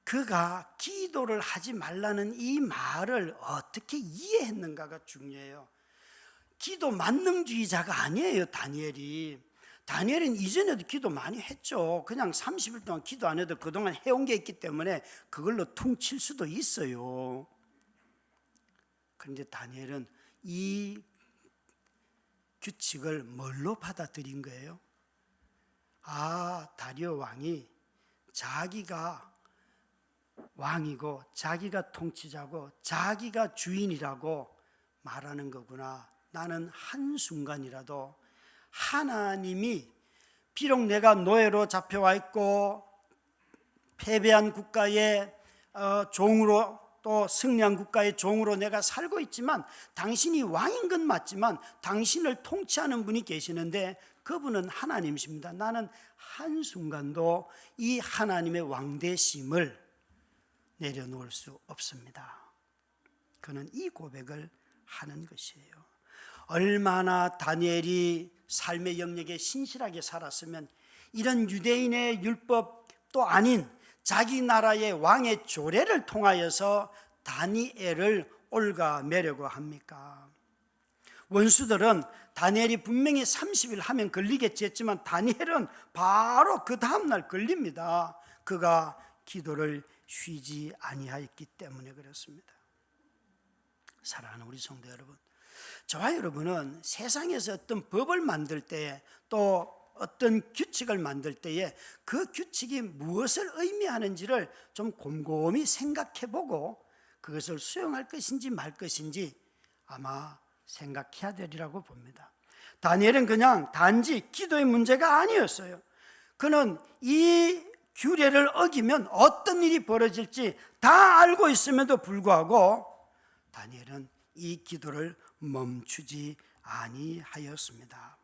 Speaker 2: 그가 기도를 하지 말라는 이 말을 어떻게 이해했는가가 중요해요. 기도 만능주의자가 아니에요, 다니엘이. 다니엘은 이전에도 기도 많이 했죠. 그냥 30일 동안 기도 안 해도 그동안 해온 게 있기 때문에 그걸로 퉁칠 수도 있어요. 그런데 다니엘은 이 규칙을 뭘로 받아들인 거예요? 다리오 왕이 자기가 왕이고 자기가 통치자고 자기가 주인이라고 말하는 거구나. 나는 한순간이라도 하나님이 비록 내가 노예로 잡혀와 있고 패배한 국가의 종으로 또 승리한 국가의 종으로 내가 살고 있지만 당신이 왕인 건 맞지만 당신을 통치하는 분이 계시는데 그분은 하나님이십니다. 나는 한순간도 이 하나님의 왕대심을 내려놓을 수 없습니다. 그는 이 고백을 하는 것이에요. 얼마나 다니엘이 삶의 영역에 신실하게 살았으면 이런 유대인의 율법도 아닌 자기 나라의 왕의 조례를 통하여서 다니엘을 올가매려고 합니까? 원수들은 다니엘이 분명히 30일 하면 걸리겠지 했지만 다니엘은 바로 그 다음날 걸립니다. 그가 기도를 쉬지 아니하였기 때문에 그렇습니다. 사랑하는 우리 성도 여러분, 저와 여러분은 세상에서 어떤 법을 만들 때에 또 어떤 규칙을 만들 때에 그 규칙이 무엇을 의미하는지를 좀 곰곰이 생각해보고 그것을 수용할 것인지 말 것인지 아마 생각해야 되리라고 봅니다. 다니엘은 그냥 단지 기도의 문제가 아니었어요. 그는 이 규례를 어기면 어떤 일이 벌어질지 다 알고 있음에도 불구하고 다니엘은 이 기도를 멈추지 아니하였습니다.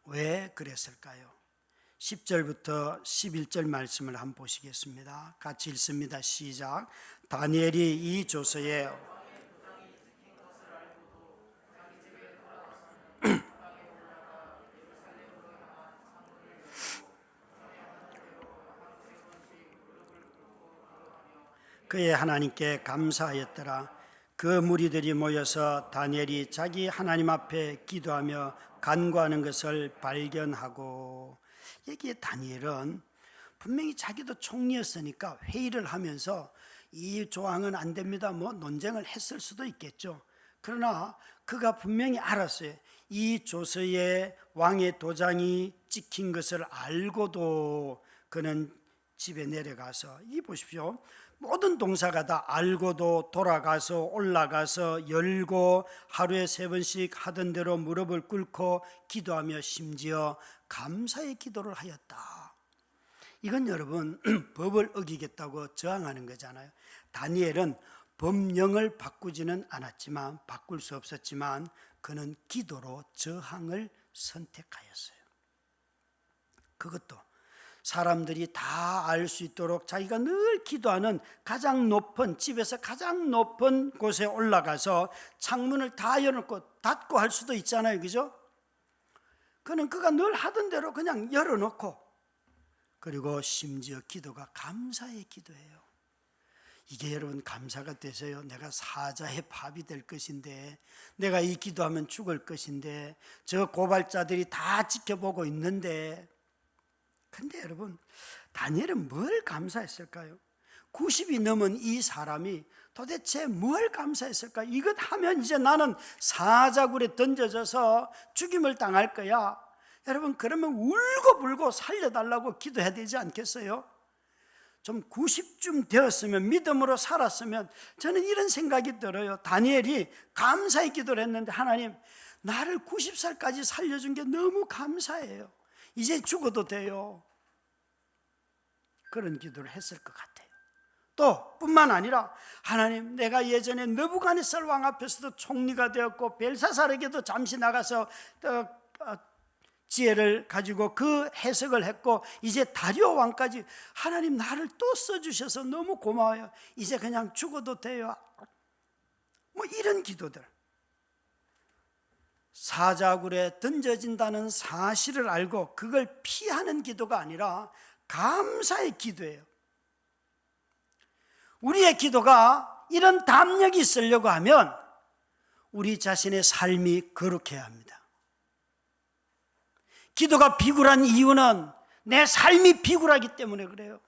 Speaker 2: 왜 그랬을까요? 10절부터 11절 말씀을 한번 보시겠습니다. 같이 읽습니다. 시작. 다니엘이 이 조서에 그의 하나님께 감사하였더라. 그 무리들이 모여서 다니엘이 자기 하나님 앞에 기도하며 간구하는 것을 발견하고, 여기에 다니엘은 분명히 자기도 총리였으니까 회의를 하면서 이 조항은 안 됩니다 논쟁을 했을 수도 있겠죠. 그러나 그가 분명히 알았어요. 이 조서에 왕의 도장이 찍힌 것을 알고도 그는 집에 내려가서, 이 보십시오, 모든 동사가 다 알고도 돌아가서 올라가서 열고 하루에 3번씩 하던 대로 무릎을 꿇고 기도하며 심지어 감사의 기도를 하였다. 이건 여러분 법을 어기겠다고 저항하는 거잖아요. 다니엘은 법령을 바꾸지는 않았지만, 바꿀 수 없었지만 그는 기도로 저항을 선택하였어요. 그것도 사람들이 다 알 수 있도록 자기가 늘 기도하는 가장 높은, 집에서 가장 높은 곳에 올라가서 창문을 다 열어놓고 닫고 할 수도 있잖아요, 그죠? 그가 늘 하던 대로 그냥 열어놓고, 그리고 심지어 기도가 감사의 기도예요. 이게 여러분 감사가 되세요? 내가 사자의 밥이 될 것인데, 내가 이 기도하면 죽을 것인데, 저 고발자들이 다 지켜보고 있는데. 근데 여러분, 다니엘은 뭘 감사했을까요? 90이 넘은 이 사람이 도대체 뭘 감사했을까? 이것 하면 이제 나는 사자굴에 던져져서 죽임을 당할 거야. 여러분, 그러면 울고불고 살려달라고 기도해야 되지 않겠어요? 좀 90쯤 되었으면, 믿음으로 살았으면, 저는 이런 생각이 들어요. 다니엘이 감사의 기도를 했는데, 하나님, 나를 90살까지 살려준 게 너무 감사해요. 이제 죽어도 돼요. 그런 기도를 했을 것 같아요. 또 뿐만 아니라, 하나님, 내가 예전에 느부갓네살 왕 앞에서도 총리가 되었고 벨사살에게도 잠시 나가서 지혜를 가지고 그 해석을 했고, 이제 다리오 왕까지 하나님 나를 또 써주셔서 너무 고마워요. 이제 그냥 죽어도 돼요. 뭐 이런 기도들. 사자굴에 던져진다는 사실을 알고 그걸 피하는 기도가 아니라 감사의 기도예요. 우리의 기도가 이런 담력이 있으려고 하면 우리 자신의 삶이 거룩해야 합니다. 기도가 비굴한 이유는 내 삶이 비굴하기 때문에 그래요.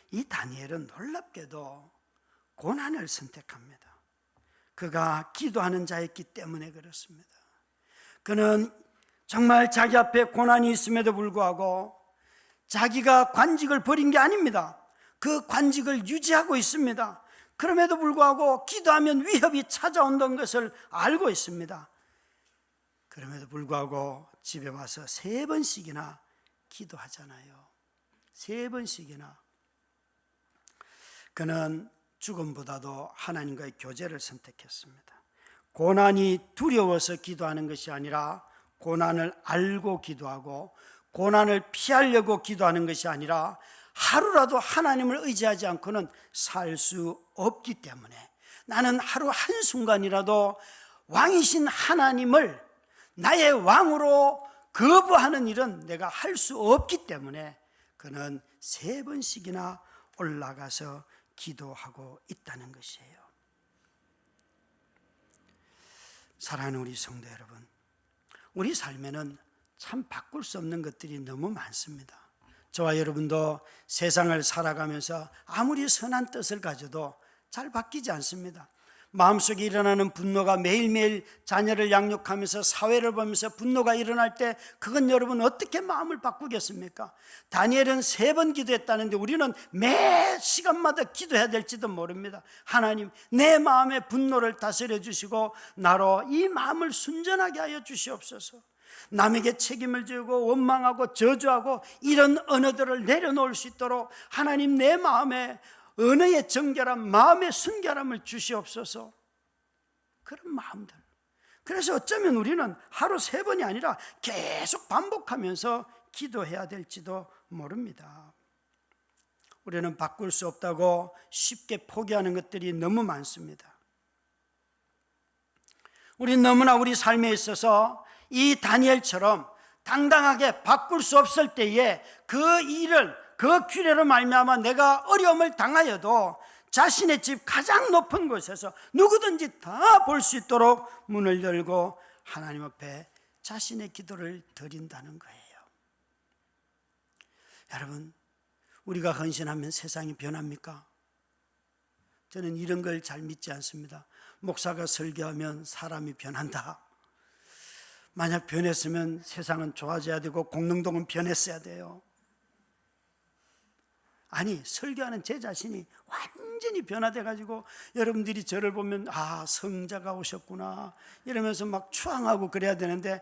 Speaker 2: 이 다니엘은 놀랍게도 고난을 선택합니다. 그가 기도하는 자였기 때문에 그렇습니다. 그는 정말 자기 앞에 고난이 있음에도 불구하고 자기가 관직을 버린 게 아닙니다. 그 관직을 유지하고 있습니다. 그럼에도 불구하고 기도하면 위협이 찾아온다는 것을 알고 있습니다. 그럼에도 불구하고 집에 와서 3번씩이나 기도하잖아요. 3번씩이나. 그는 죽음보다도 하나님과의 교제를 선택했습니다. 고난이 두려워서 기도하는 것이 아니라 고난을 알고 기도하고 고난을 피하려고 기도하는 것이 아니라 하루라도 하나님을 의지하지 않고는 살 수 없기 때문에, 나는 하루 한순간이라도 왕이신 하나님을 나의 왕으로 거부하는 일은 내가 할 수 없기 때문에 그는 3번씩이나 올라가서 기도하고 있다는 것이에요. 사랑하는 우리 성도 여러분, 우리 삶에는 참 바꿀 수 없는 것들이 너무 많습니다. 저와 여러분도 세상을 살아가면서 아무리 선한 뜻을 가져도 잘 바뀌지 않습니다. 마음속에 일어나는 분노가 매일매일 자녀를 양육하면서 사회를 보면서 분노가 일어날 때 그건 여러분 어떻게 마음을 바꾸겠습니까? 다니엘은 3번 기도했다는데 우리는 매 시간마다 기도해야 될지도 모릅니다. 하나님, 내 마음의 분노를 다스려 주시고 나로 이 마음을 순전하게 하여 주시옵소서. 남에게 책임을 지고 원망하고 저주하고 이런 언어들을 내려놓을 수 있도록 하나님, 내 마음에 언어의 정결함, 마음의 순결함을 주시옵소서. 그런 마음들. 그래서 어쩌면 우리는 하루 3번이 아니라 계속 반복하면서 기도해야 될지도 모릅니다. 우리는 바꿀 수 없다고 쉽게 포기하는 것들이 너무 많습니다. 우리는 너무나 우리 삶에 있어서 이 다니엘처럼 당당하게 바꿀 수 없을 때에 그 일을, 그 규례로 말미암아 내가 어려움을 당하여도 자신의 집 가장 높은 곳에서 누구든지 다 볼 수 있도록 문을 열고 하나님 앞에 자신의 기도를 드린다는 거예요. 여러분, 우리가 헌신하면 세상이 변합니까? 저는 이런 걸 잘 믿지 않습니다. 목사가 설교하면 사람이 변한다. 만약 변했으면 세상은 좋아져야 되고 공릉동은 변했어야 돼요. 아니, 설교하는 제 자신이 완전히 변화돼가지고 여러분들이 저를 보면 아, 성자가 오셨구나 이러면서 막 추앙하고 그래야 되는데,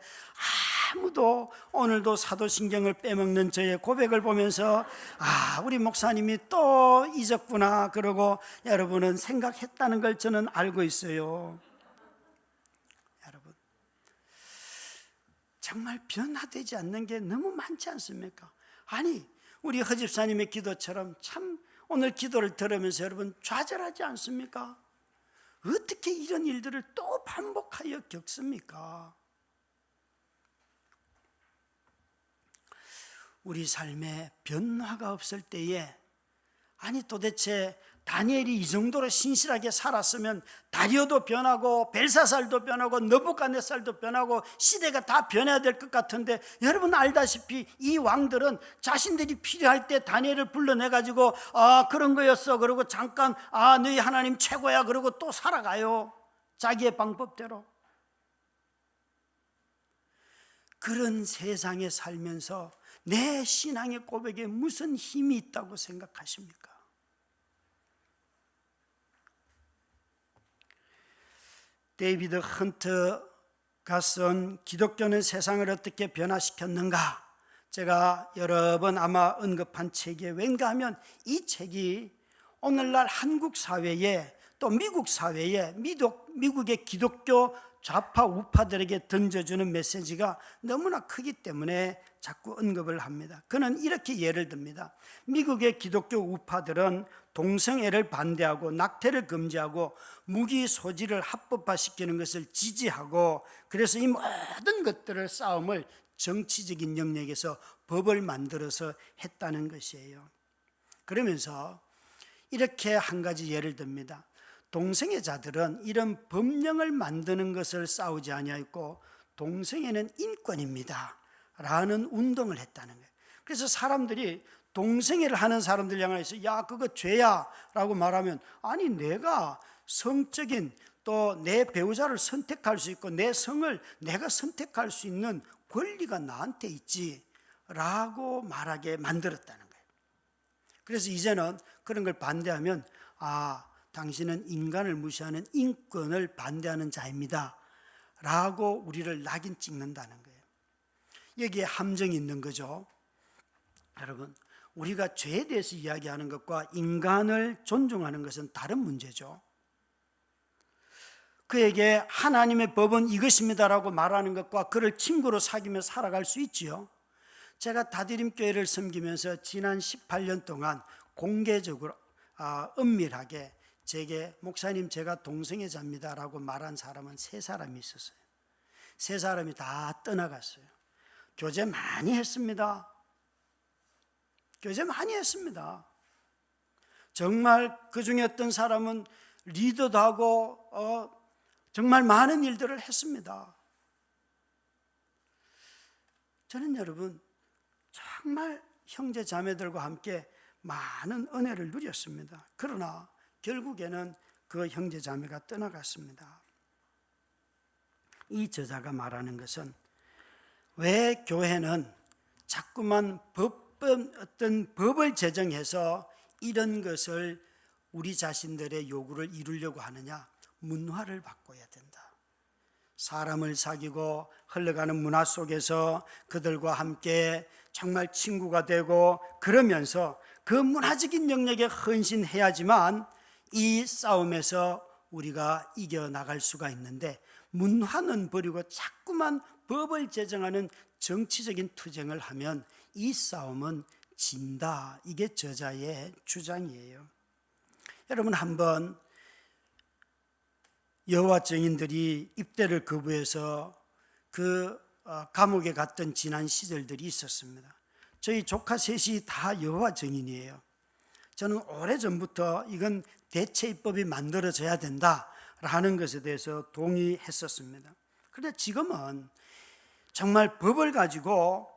Speaker 2: 아무도 오늘도 사도신경을 빼먹는 저의 고백을 보면서 아, 우리 목사님이 또 잊었구나 그러고 여러분은 생각했다는 걸 저는 알고 있어요. 여러분, 정말 변화되지 않는 게 너무 많지 않습니까? 아니, 우리 허집사님의 기도처럼 참 오늘 기도를 들으면서 여러분 좌절하지 않습니까? 어떻게 이런 일들을 또 반복하여 겪습니까? 우리 삶에 변화가 없을 때에, 아니 도대체 다니엘이 이 정도로 신실하게 살았으면 다리오도 변하고 벨사살도 변하고 느부갓네살도 변하고 시대가 다 변해야 될 것 같은데, 여러분 알다시피 이 왕들은 자신들이 필요할 때 다니엘을 불러내가지고 아, 그런 거였어 그러고 잠깐 아, 너희 하나님 최고야 그러고 또 살아가요. 자기의 방법대로. 그런 세상에 살면서 내 신앙의 고백에 무슨 힘이 있다고 생각하십니까? 데이비드 헌트가 쓴 기독교는 세상을 어떻게 변화시켰는가, 제가 여러 번 아마 언급한 책에 왠가 하면 이 책이 오늘날 한국 사회에 또 미국 사회에 미국의 기독교 좌파 우파들에게 던져주는 메시지가 너무나 크기 때문에 자꾸 언급을 합니다. 그는 이렇게 예를 듭니다. 미국의 기독교 우파들은 동성애를 반대하고 낙태를 금지하고 무기 소지를 합법화시키는 것을 지지하고, 그래서 이 모든 것들을 싸움을 정치적인 영역에서 법을 만들어서 했다는 것이에요. 그러면서 이렇게 한 가지 예를 듭니다. 동성애자들은 이런 법령을 만드는 것을 싸우지 아니하였고 동성애는 인권입니다 라는 운동을 했다는 거예요. 그래서 사람들이 동성애를 하는 사람들 향해서 야 그거 죄야 라고 말하면, 아니 내가 성적인 또 내 배우자를 선택할 수 있고 내 성을 내가 선택할 수 있는 권리가 나한테 있지 라고 말하게 만들었다는 거예요. 그래서 이제는 그런 걸 반대하면 당신은 인간을 무시하는 인권을 반대하는 자입니다 라고 우리를 낙인 찍는다는 거예요. 여기에 함정이 있는 거죠. 여러분, 우리가 죄에 대해서 이야기하는 것과 인간을 존중하는 것은 다른 문제죠. 그에게 하나님의 법은 이것입니다라고 말하는 것과 그를 친구로 사귀며 살아갈 수 있지요. 제가 다디림교회를 섬기면서 지난 18년 동안 공개적으로 은밀하게 제게 목사님 제가 동성애자입니다라고 말한 사람은 3사람이 있었어요. 3사람이 다 떠나갔어요. 교제 많이 했습니다. 교제 많이 했습니다. 정말 그 중에 어떤 사람은 리더도 하고 정말 많은 일들을 했습니다. 저는 여러분 정말 형제 자매들과 함께 많은 은혜를 누렸습니다. 그러나 결국에는 그 형제 자매가 떠나갔습니다. 이 저자가 말하는 것은 왜 교회는 자꾸만 어떤 법을 제정해서 이런 것을 우리 자신들의 요구를 이루려고 하느냐? 문화를 바꿔야 된다. 사람을 사귀고 흘러가는 문화 속에서 그들과 함께 정말 친구가 되고 그러면서 그 문화적인 영역에 헌신해야지만 이 싸움에서 우리가 이겨나갈 수가 있는데, 문화는 버리고 자꾸만 법을 제정하는 정치적인 투쟁을 하면 이 싸움은 진다. 이게 저자의 주장이에요. 여러분, 한번 여호와 증인들이 입대를 거부해서 감옥에 갔던 지난 시절들이 있었습니다. 저희 조카 셋이 다 여호와 증인이에요. 저는 오래전부터 이건 대체 입법이 만들어져야 된다라는 것에 대해서 동의했었습니다. 그런데 지금은 정말 법을 가지고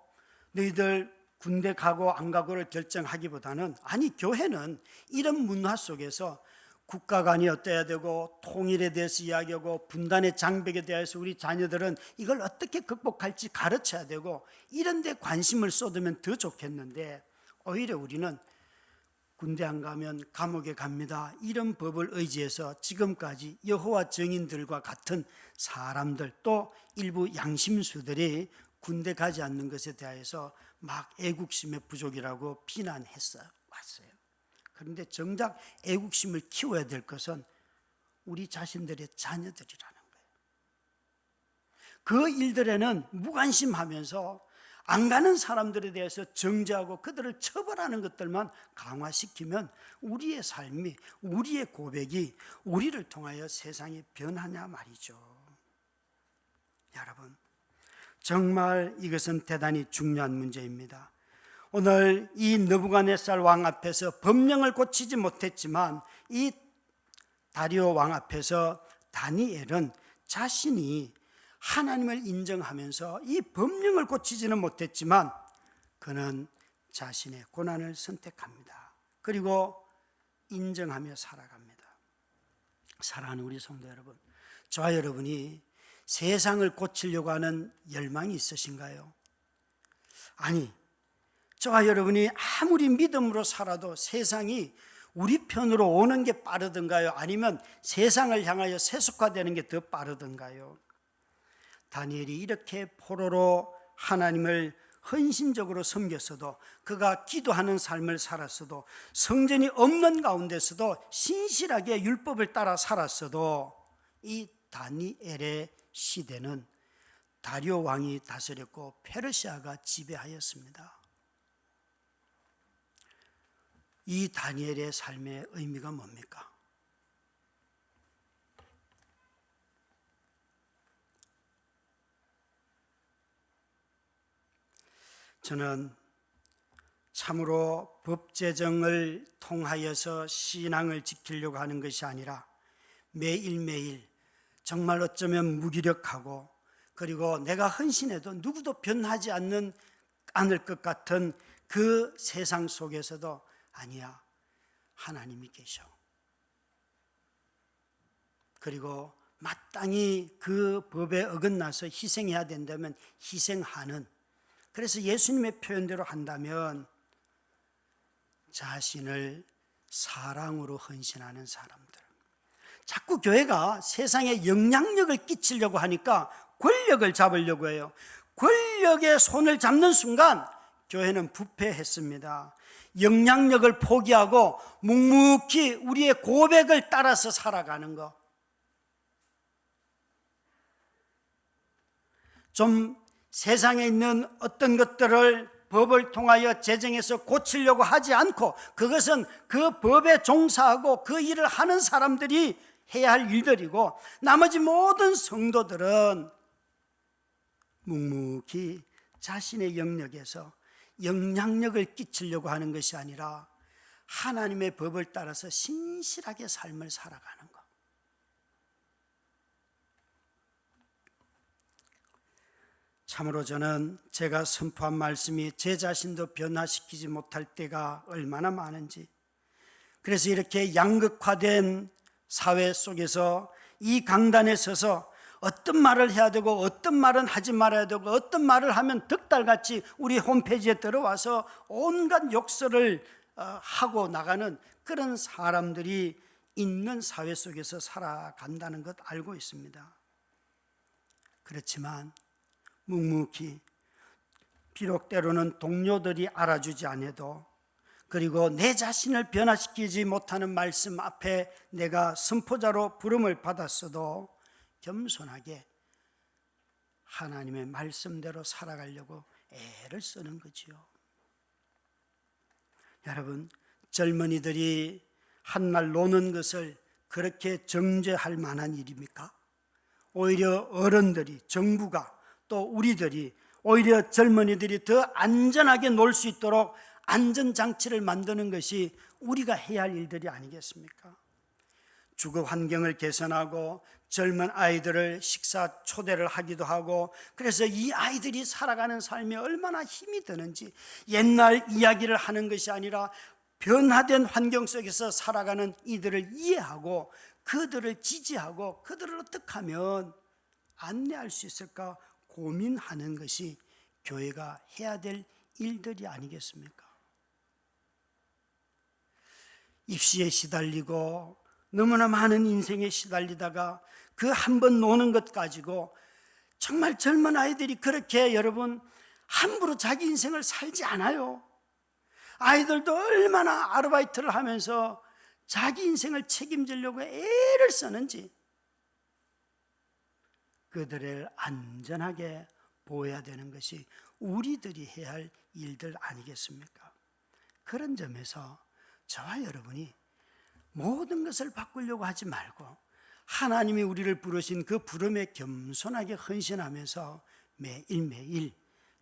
Speaker 2: 너희들 군대 가고 안 가고를 결정하기보다는, 아니 교회는 이런 문화 속에서 국가관이 어때야 되고 통일에 대해서 이야기하고 분단의 장벽에 대해서 우리 자녀들은 이걸 어떻게 극복할지 가르쳐야 되고 이런 데 관심을 쏟으면 더 좋겠는데, 오히려 우리는 군대 안 가면 감옥에 갑니다 이런 법을 의지해서 지금까지 여호와 증인들과 같은 사람들 또 일부 양심수들이 군대 가지 않는 것에 대해서 막 애국심의 부족이라고 비난했어 왔어요. 그런데 정작 애국심을 키워야 될 것은 우리 자신들의 자녀들이라는 거예요. 그 일들에는 무관심하면서 안 가는 사람들에 대해서 정죄하고 그들을 처벌하는 것들만 강화시키면 우리의 삶이, 우리의 고백이 우리를 통하여 세상이 변하냐 말이죠. 여러분, 정말 이것은 대단히 중요한 문제입니다. 오늘 이 느부갓네살 왕 앞에서 법령을 고치지 못했지만 이 다리오 왕 앞에서 다니엘은 자신이 하나님을 인정하면서 이 법령을 고치지는 못했지만 그는 자신의 고난을 선택합니다. 그리고 인정하며 살아갑니다. 사랑하는 우리 성도 여러분, 저와 여러분이 세상을 고치려고 하는 열망이 있으신가요? 아니, 저와 여러분이 아무리 믿음으로 살아도 세상이 우리 편으로 오는 게 빠르던가요? 아니면 세상을 향하여 세속화되는 게 더 빠르던가요? 다니엘이 이렇게 포로로 하나님을 헌신적으로 섬겼어도, 그가 기도하는 삶을 살았어도, 성전이 없는 가운데서도 신실하게 율법을 따라 살았어도 이 다니엘의 시대는 다리오 왕이 다스렸고 페르시아가 지배하였습니다. 이 다니엘의 삶의 의미가 뭡니까? 저는 참으로 법제정을 통하여서 신앙을 지키려고 하는 것이 아니라 매일매일 정말 어쩌면 무기력하고 그리고 내가 헌신해도 누구도 변하지 않을 것 같은 그 세상 속에서도 아니야, 하나님이 계셔. 그리고 마땅히 그 법에 어긋나서 희생해야 된다면 희생하는, 그래서 예수님의 표현대로 한다면 자신을 사랑으로 헌신하는 사람들. 자꾸 교회가 세상에 영향력을 끼치려고 하니까 권력을 잡으려고 해요. 권력의 손을 잡는 순간 교회는 부패했습니다. 영향력을 포기하고 묵묵히 우리의 고백을 따라서 살아가는 것. 좀 세상에 있는 어떤 것들을 법을 통하여 제정해서 고치려고 하지 않고 그것은 그 법에 종사하고 그 일을 하는 사람들이 해야 할 일들이고 나머지 모든 성도들은 묵묵히 자신의 영역에서 영향력을 끼치려고 하는 것이 아니라 하나님의 법을 따라서 신실하게 삶을 살아가는 것. 참으로 저는 제가 선포한 말씀이 제 자신도 변화시키지 못할 때가 얼마나 많은지, 그래서 이렇게 양극화된 사회 속에서 이 강단에 서서 어떤 말을 해야 되고 어떤 말은 하지 말아야 되고 어떤 말을 하면 득달같이 우리 홈페이지에 들어와서 온갖 욕설을 하고 나가는 그런 사람들이 있는 사회 속에서 살아간다는 것 알고 있습니다. 그렇지만 묵묵히, 비록 때로는 동료들이 알아주지 않아도, 그리고 내 자신을 변화시키지 못하는 말씀 앞에 내가 선포자로 부름을 받았어도 겸손하게 하나님의 말씀대로 살아가려고 애를 쓰는 거지요. 여러분, 젊은이들이 한날 노는 것을 그렇게 정죄할 만한 일입니까? 오히려 어른들이, 정부가, 또 우리들이, 오히려 젊은이들이 더 안전하게 놀 수 있도록 안전장치를 만드는 것이 우리가 해야 할 일들이 아니겠습니까? 주거 환경을 개선하고 젊은 아이들을 식사 초대를 하기도 하고, 그래서 이 아이들이 살아가는 삶이 얼마나 힘이 드는지, 옛날 이야기를 하는 것이 아니라 변화된 환경 속에서 살아가는 이들을 이해하고 그들을 지지하고 그들을 어떻게 하면 안내할 수 있을까 고민하는 것이 교회가 해야 될 일들이 아니겠습니까? 입시에 시달리고 너무나 많은 인생에 시달리다가 그 한 번 노는 것 가지고 정말 젊은 아이들이 그렇게 여러분 함부로 자기 인생을 살지 않아요. 아이들도 얼마나 아르바이트를 하면서 자기 인생을 책임지려고 애를 쓰는지 그들을 안전하게 보호해야 되는 것이 우리들이 해야 할 일들 아니겠습니까? 그런 점에서 저와 여러분이 모든 것을 바꾸려고 하지 말고 하나님이 우리를 부르신 그 부름에 겸손하게 헌신하면서 매일매일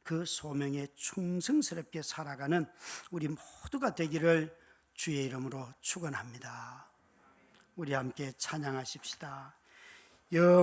Speaker 2: 그 소명에 충성스럽게 살아가는 우리 모두가 되기를 주의 이름으로 축원합니다. 우리 함께 찬양하십시다.